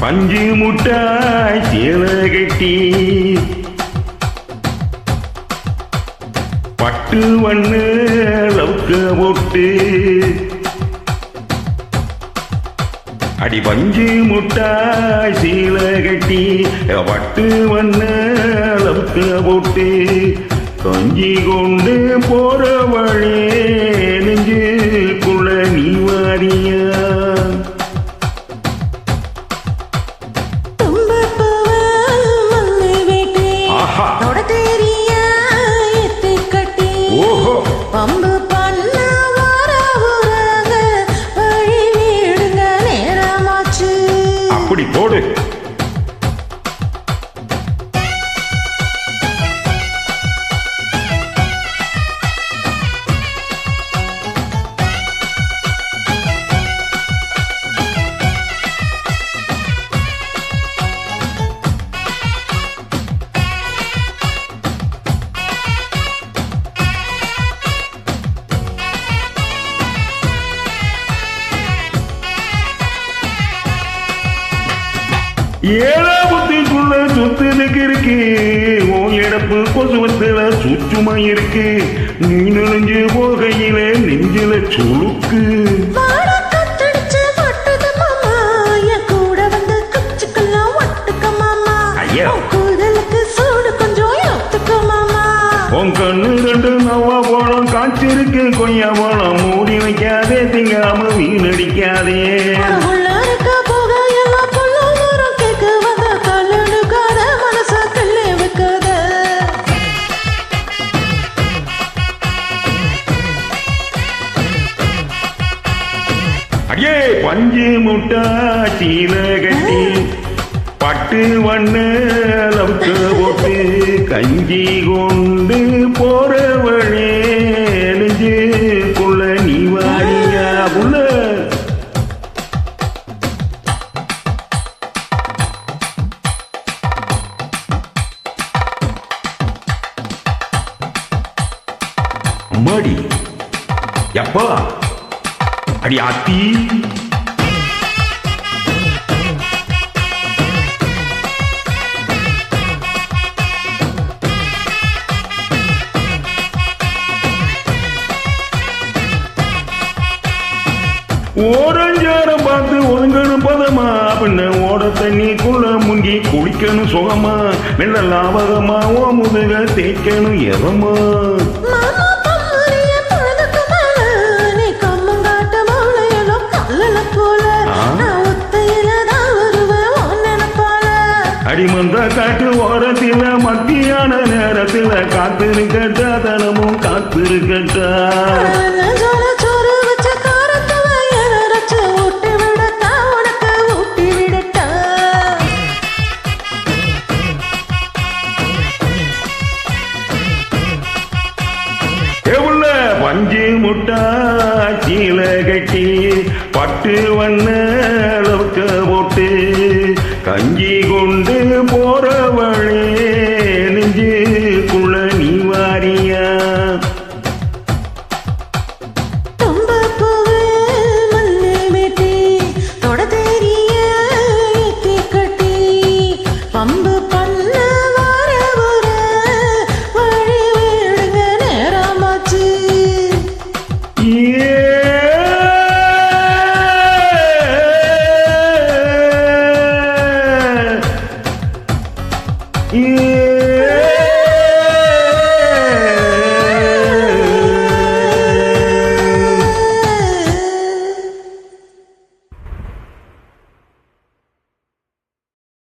பஞ்சு முட்டாய் சேலை கட்டி பட்டு வண்ணு லவுக்க போட்டு அடி பஞ்சு முட்டாய் சேலை கட்டி பட்டு வண்ணு லவுக்க போட்டு கஞ்சி கொண்டு போற வழி நெஞ்சுக்குள்ள நீ வாரியா பம்பு பண்ண வர உறங்க வழி வீடுங்க நேரமாச்சு. அப்படி போடு. ஏழாபத்துக்குள்ள சுத்துதுக்கு இருக்கு உன் இடப்பு கொசுவத்துல சுற்றுமா இருக்கு நீ நெஞ்சு போகையில நெஞ்சில சுழுக்கு உன் கண்ணு ரெண்டு நவ்வா போலம் காய்ச்சிருக்கு கொய்யா போலம் மூடி வைக்காதே திங்காம வீணடிக்காதே பஞ்சு முட்டா சீல கட்டி பட்டு வண்ண லவுக்க போட்டு கஞ்சி கொண்டு போற வழி நெஞ்சுக்குள்ள நீ வாரியா புள்ள. அம்மாடி எப்பா அடி ஆத்தி ஓரஞ்சாரம் பார்த்து ஒதுங்கணும் பதமா பின்ன ஓட தண்ணிக்குள்ள முங்கி குளிக்கணும் சுகமா நல்ல லாபகமா ஓ முதுக தேய்க்கணும் எதமா அடிமந்த காட்டு ஓரத்தில மத்தியான நேரத்தில் காத்திருக்கட்டா தனமும் காத்திருக்கட்டா பஞ்சு முட்டா சீல கட்டி பட்டு வண்ண லவுக்க போட்டு கஞ்சி கொண்டு போற வழி நெஞ்சுக்குள்ள நீ வாரியா பம்பு பண்ண வர வழி வீடுங்க நேரமாச்சு. Yeah.